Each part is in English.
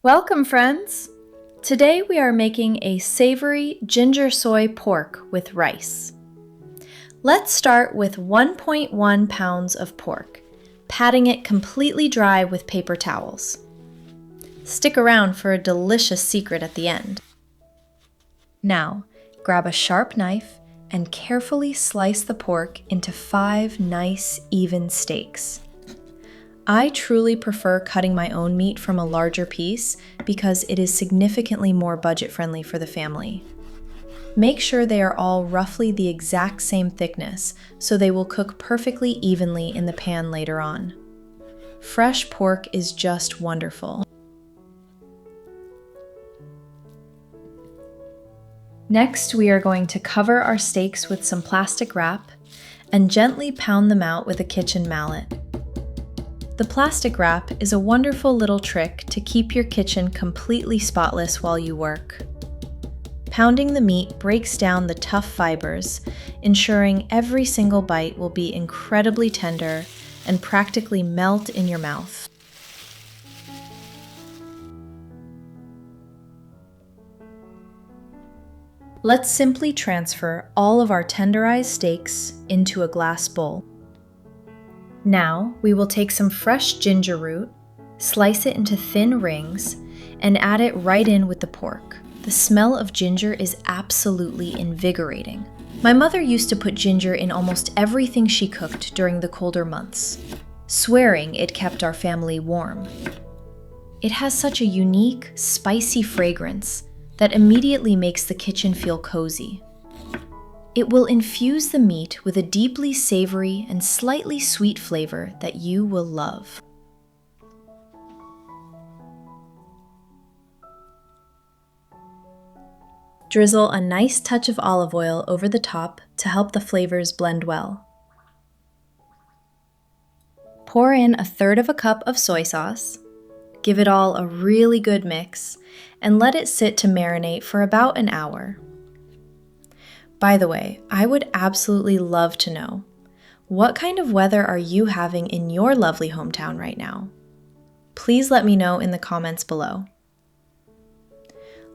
Welcome, friends! Today we are making a savory ginger soy pork with rice. Let's start with 1.1 pounds of pork, patting it completely dry with paper towels. Stick around for a delicious secret at the end. Now, grab a sharp knife and carefully slice the pork into 5 nice, even steaks. I truly prefer cutting my own meat from a larger piece because it is significantly more budget-friendly for the family. Make sure they are all roughly the exact same thickness so they will cook perfectly evenly in the pan later on. Fresh pork is just wonderful. Next, we are going to cover our steaks with some plastic wrap and gently pound them out with a kitchen mallet. The plastic wrap is a wonderful little trick to keep your kitchen completely spotless while you work. Pounding the meat breaks down the tough fibers, ensuring every single bite will be incredibly tender and practically melt in your mouth. Let's simply transfer all of our tenderized steaks into a glass bowl. Now, we will take some fresh ginger root, slice it into thin rings, and add it right in with the pork. The smell of ginger is absolutely invigorating. My mother used to put ginger in almost everything she cooked during the colder months, swearing it kept our family warm. It has such a unique, spicy fragrance that immediately makes the kitchen feel cozy. It will infuse the meat with a deeply savory and slightly sweet flavor that you will love. Drizzle a nice touch of olive oil over the top to help the flavors blend well. Pour in 1/3 cup of soy sauce, give it all a really good mix, and let it sit to marinate for about an hour. By the way, I would absolutely love to know, what kind of weather are you having in your lovely hometown right now? Please let me know in the comments below.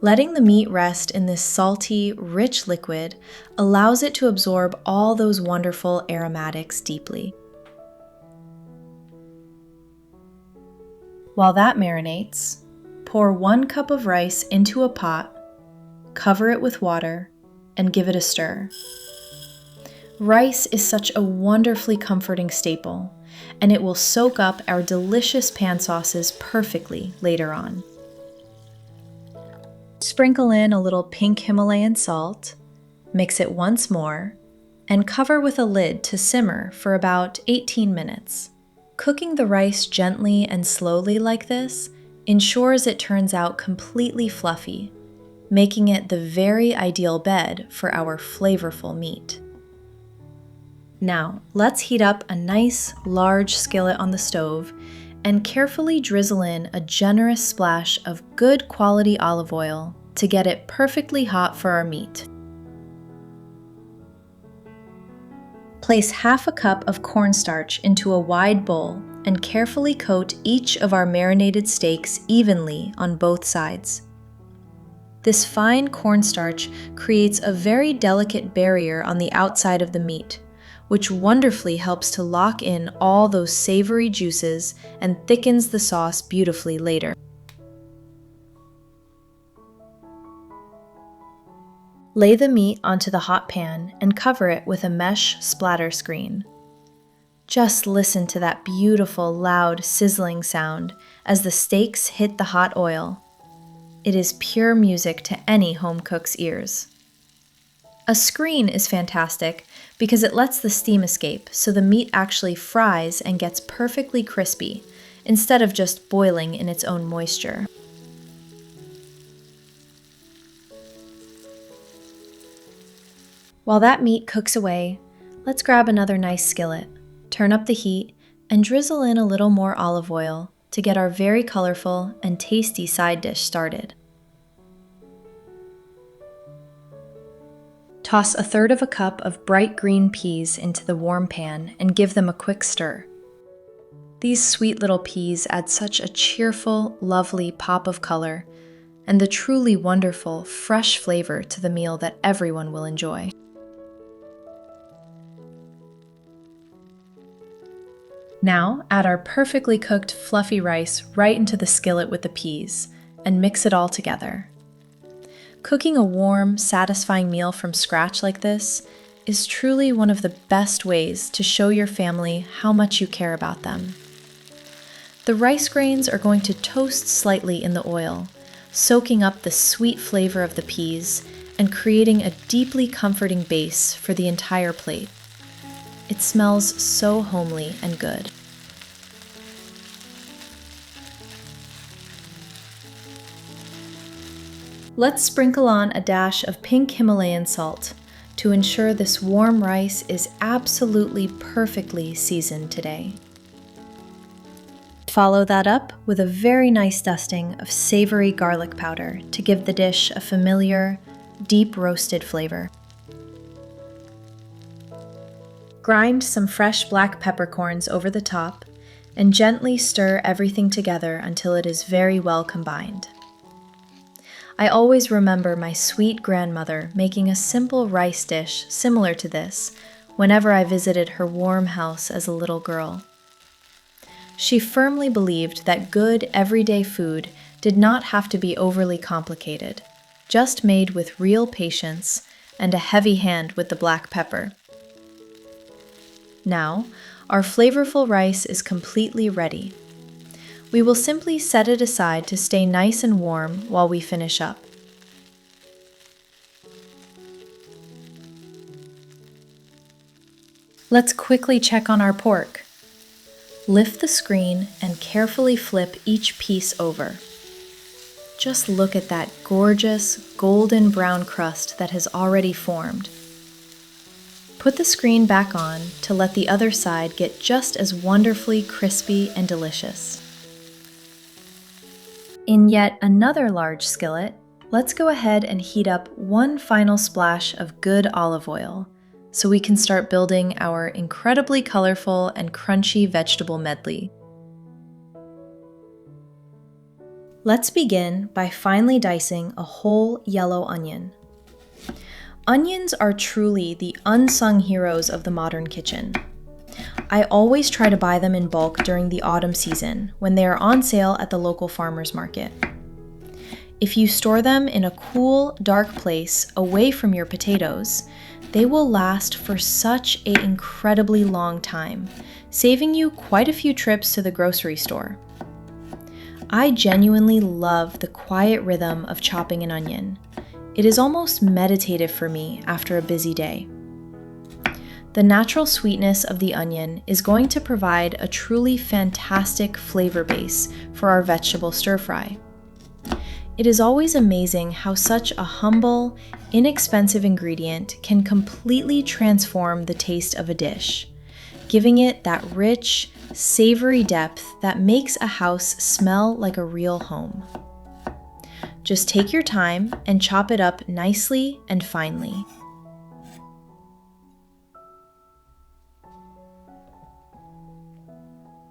Letting the meat rest in this salty, rich liquid allows it to absorb all those wonderful aromatics deeply. While that marinates, pour 1 cup of rice into a pot, cover it with water, and give it a stir. Rice is such a wonderfully comforting staple, and it will soak up our delicious pan sauces perfectly later on. Sprinkle in a little pink Himalayan salt, mix it once more, and cover with a lid to simmer for about 18 minutes. Cooking the rice gently and slowly like this ensures it turns out completely fluffy, making it the very ideal bed for our flavorful meat. Now, let's heat up a nice, large skillet on the stove and carefully drizzle in a generous splash of good quality olive oil to get it perfectly hot for our meat. Place 1/2 cup of cornstarch into a wide bowl and carefully coat each of our marinated steaks evenly on both sides. This fine cornstarch creates a very delicate barrier on the outside of the meat, which wonderfully helps to lock in all those savory juices and thickens the sauce beautifully later. Lay the meat onto the hot pan and cover it with a mesh splatter screen. Just listen to that beautiful, loud, sizzling sound as the steaks hit the hot oil. It is pure music to any home cook's ears. A screen is fantastic because it lets the steam escape so the meat actually fries and gets perfectly crispy, instead of just boiling in its own moisture. While that meat cooks away, let's grab another nice skillet, turn up the heat, and drizzle in a little more olive oil to get our very colorful and tasty side dish started. Toss 1/3 cup of bright green peas into the warm pan and give them a quick stir. These sweet little peas add such a cheerful, lovely pop of color and the truly wonderful, fresh flavor to the meal that everyone will enjoy. Now, add our perfectly cooked fluffy rice right into the skillet with the peas and mix it all together. Cooking a warm, satisfying meal from scratch like this is truly one of the best ways to show your family how much you care about them. The rice grains are going to toast slightly in the oil, soaking up the sweet flavor of the peas and creating a deeply comforting base for the entire plate. It smells so homely and good. Let's sprinkle on a dash of pink Himalayan salt to ensure this warm rice is absolutely perfectly seasoned today. Follow that up with a very nice dusting of savory garlic powder to give the dish a familiar, deep roasted flavor. Grind some fresh black peppercorns over the top and gently stir everything together until it is very well combined. I always remember my sweet grandmother making a simple rice dish similar to this whenever I visited her warm house as a little girl. She firmly believed that good everyday food did not have to be overly complicated, just made with real patience and a heavy hand with the black pepper. Now, our flavorful rice is completely ready. We will simply set it aside to stay nice and warm while we finish up. Let's quickly check on our pork. Lift the screen and carefully flip each piece over. Just look at that gorgeous golden brown crust that has already formed. Put the screen back on to let the other side get just as wonderfully crispy and delicious. In yet another large skillet, let's go ahead and heat up one final splash of good olive oil so we can start building our incredibly colorful and crunchy vegetable medley. Let's begin by finely dicing a whole yellow onion. Onions are truly the unsung heroes of the modern kitchen. I always try to buy them in bulk during the autumn season when they are on sale at the local farmers market. If you store them in a cool, dark place away from your potatoes, they will last for such an incredibly long time, saving you quite a few trips to the grocery store. I genuinely love the quiet rhythm of chopping an onion. It is almost meditative for me after a busy day. The natural sweetness of the onion is going to provide a truly fantastic flavor base for our vegetable stir-fry. It is always amazing how such a humble, inexpensive ingredient can completely transform the taste of a dish, giving it that rich, savory depth that makes a house smell like a real home. Just take your time and chop it up nicely and finely.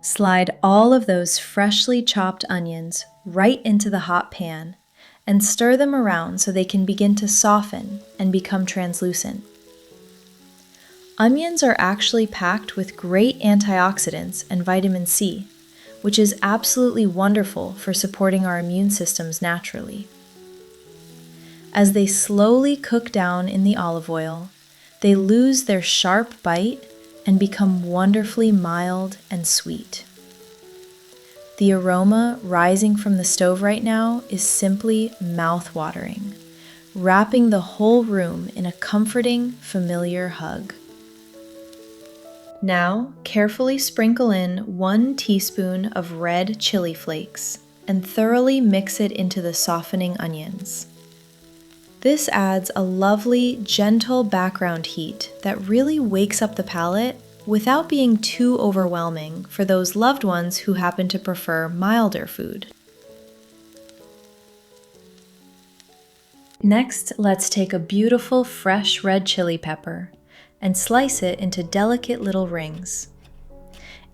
Slide all of those freshly chopped onions right into the hot pan and stir them around so they can begin to soften and become translucent. Onions are actually packed with great antioxidants and vitamin C, which is absolutely wonderful for supporting our immune systems naturally. As they slowly cook down in the olive oil, they lose their sharp bite and become wonderfully mild and sweet. The aroma rising from the stove right now is simply mouth-watering, wrapping the whole room in a comforting, familiar hug. Now, carefully sprinkle in 1 teaspoon of red chili flakes and thoroughly mix it into the softening onions. This adds a lovely, gentle background heat that really wakes up the palate without being too overwhelming for those loved ones who happen to prefer milder food. Next, let's take a beautiful fresh red chili pepper and slice it into delicate little rings.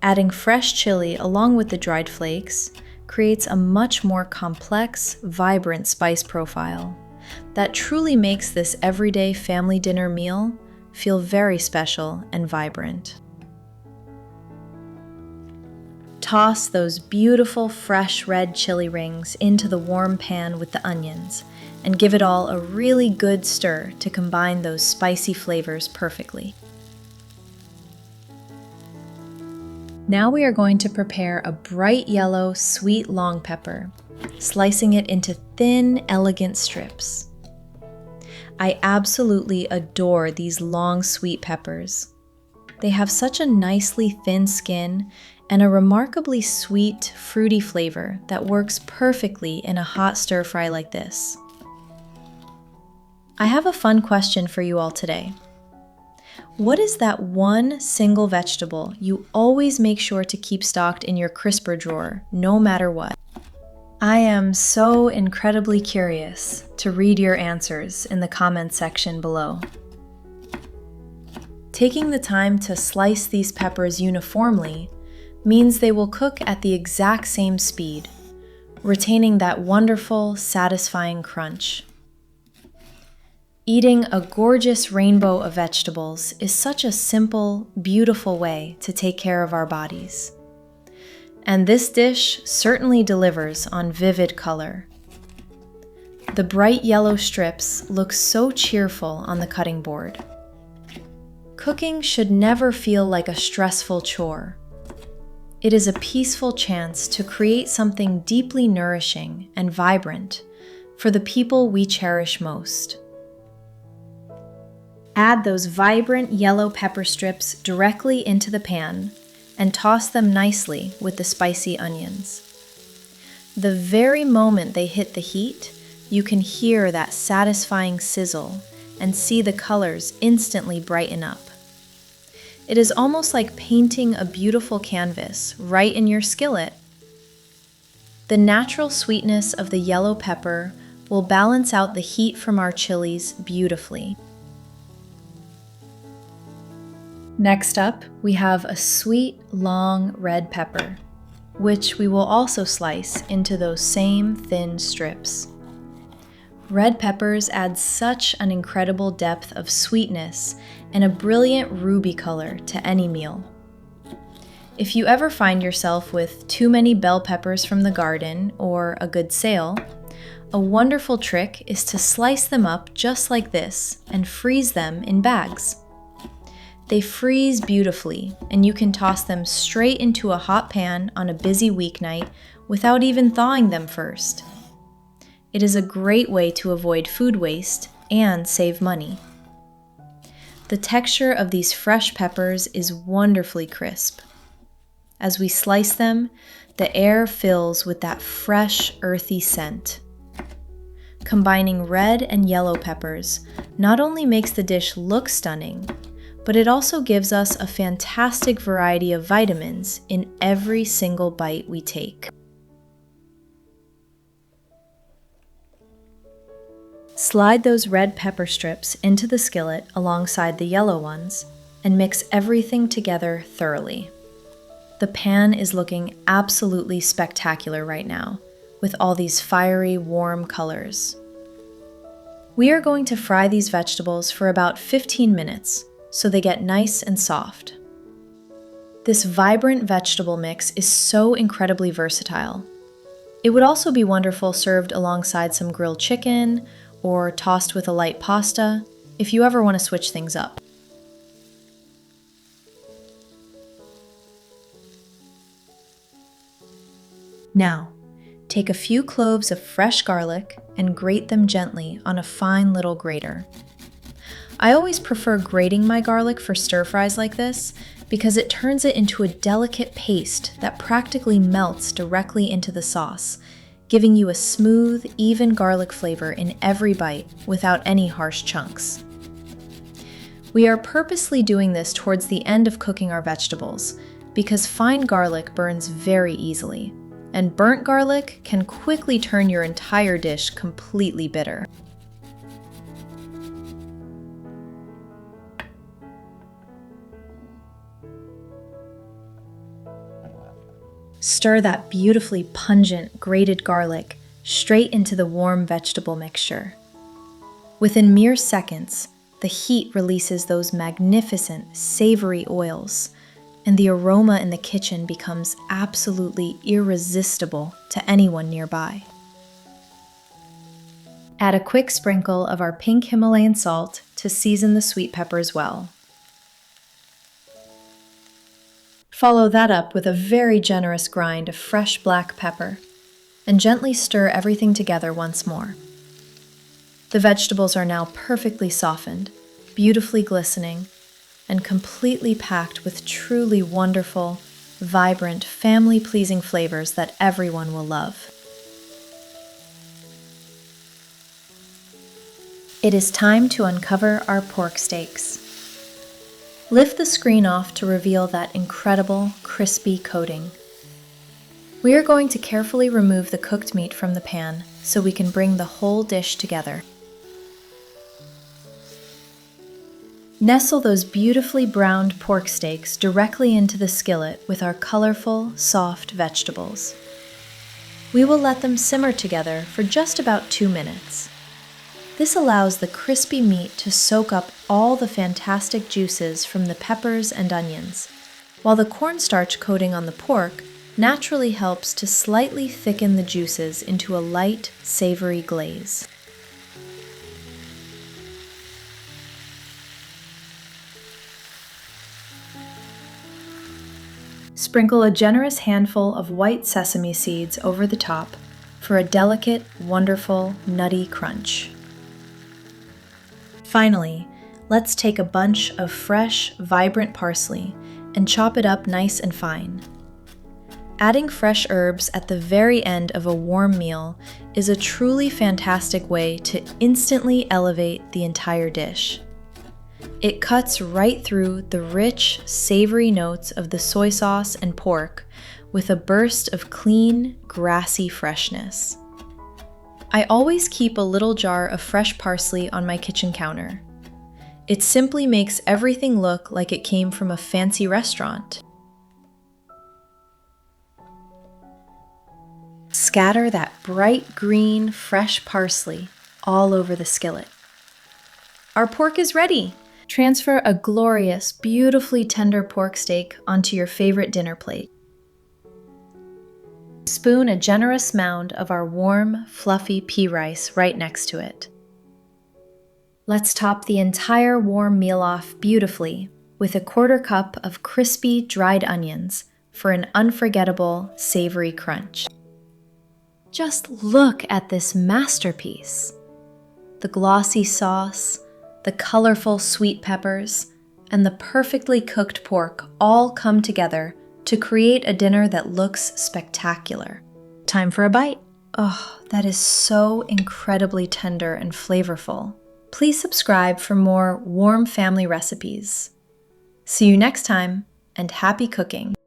Adding fresh chili along with the dried flakes creates a much more complex, vibrant spice profile that truly makes this everyday family dinner meal feel very special and vibrant. Toss those beautiful fresh red chili rings into the warm pan with the onions and give it all a really good stir to combine those spicy flavors perfectly. Now we are going to prepare a bright yellow sweet long pepper, slicing it into thin, elegant strips. I absolutely adore these long sweet peppers. They have such a nicely thin skin and a remarkably sweet, fruity flavor that works perfectly in a hot stir fry like this. I have a fun question for you all today. What is that one single vegetable you always make sure to keep stocked in your crisper drawer, no matter what? I am so incredibly curious to read your answers in the comments section below. Taking the time to slice these peppers uniformly means they will cook at the exact same speed, retaining that wonderful, satisfying crunch. Eating a gorgeous rainbow of vegetables is such a simple, beautiful way to take care of our bodies. And this dish certainly delivers on vivid color. The bright yellow strips look so cheerful on the cutting board. Cooking should never feel like a stressful chore. It is a peaceful chance to create something deeply nourishing and vibrant for the people we cherish most. Add those vibrant yellow pepper strips directly into the pan and toss them nicely with the spicy onions. The very moment they hit the heat, you can hear that satisfying sizzle and see the colors instantly brighten up. It is almost like painting a beautiful canvas right in your skillet. The natural sweetness of the yellow pepper will balance out the heat from our chilies beautifully. Next up, we have a sweet, long red pepper, which we will also slice into those same thin strips. Red peppers add such an incredible depth of sweetness and a brilliant ruby color to any meal. If you ever find yourself with too many bell peppers from the garden or a good sale, a wonderful trick is to slice them up just like this and freeze them in bags. They freeze beautifully, and you can toss them straight into a hot pan on a busy weeknight without even thawing them first. It is a great way to avoid food waste and save money. The texture of these fresh peppers is wonderfully crisp. As we slice them, the air fills with that fresh, earthy scent. Combining red and yellow peppers not only makes the dish look stunning, but it also gives us a fantastic variety of vitamins in every single bite we take. Slide those red pepper strips into the skillet alongside the yellow ones and mix everything together thoroughly. The pan is looking absolutely spectacular right now, with all these fiery, warm colors. We are going to fry these vegetables for about 15 minutes, so they get nice and soft. This vibrant vegetable mix is so incredibly versatile. It would also be wonderful served alongside some grilled chicken or tossed with a light pasta if you ever want to switch things up. Now, take a few cloves of fresh garlic and grate them gently on a fine little grater. I always prefer grating my garlic for stir fries like this because it turns it into a delicate paste that practically melts directly into the sauce, giving you a smooth, even garlic flavor in every bite without any harsh chunks. We are purposely doing this towards the end of cooking our vegetables because fine garlic burns very easily, and burnt garlic can quickly turn your entire dish completely bitter. Stir that beautifully pungent grated garlic straight into the warm vegetable mixture. Within mere seconds, the heat releases those magnificent, savory oils, and the aroma in the kitchen becomes absolutely irresistible to anyone nearby. Add a quick sprinkle of our pink Himalayan salt to season the sweet peppers well. Follow that up with a very generous grind of fresh black pepper, and gently stir everything together once more. The vegetables are now perfectly softened, beautifully glistening, and completely packed with truly wonderful, vibrant, family-pleasing flavors that everyone will love. It is time to uncover our pork steaks. Lift the screen off to reveal that incredible, crispy coating. We are going to carefully remove the cooked meat from the pan so we can bring the whole dish together. Nestle those beautifully browned pork steaks directly into the skillet with our colorful, soft vegetables. We will let them simmer together for just about 2 minutes. This allows the crispy meat to soak up all the fantastic juices from the peppers and onions, while the cornstarch coating on the pork naturally helps to slightly thicken the juices into a light, savory glaze. Sprinkle a generous handful of white sesame seeds over the top for a delicate, wonderful, nutty crunch. Finally, let's take a bunch of fresh, vibrant parsley and chop it up nice and fine. Adding fresh herbs at the very end of a warm meal is a truly fantastic way to instantly elevate the entire dish. It cuts right through the rich, savory notes of the soy sauce and pork with a burst of clean, grassy freshness. I always keep a little jar of fresh parsley on my kitchen counter. It simply makes everything look like it came from a fancy restaurant. Scatter that bright green, fresh parsley all over the skillet. Our pork is ready! Transfer a glorious, beautifully tender pork steak onto your favorite dinner plate. Spoon a generous mound of our warm, fluffy pea rice right next to it. Let's top the entire warm meal off beautifully with a 1/4 cup of crispy dried onions for an unforgettable, savory crunch. Just look at this masterpiece. The glossy sauce, the colorful sweet peppers, and the perfectly cooked pork all come together to create a dinner that looks spectacular. Time for a bite. Oh, that is so incredibly tender and flavorful. Please subscribe for more warm family recipes. See you next time, and happy cooking!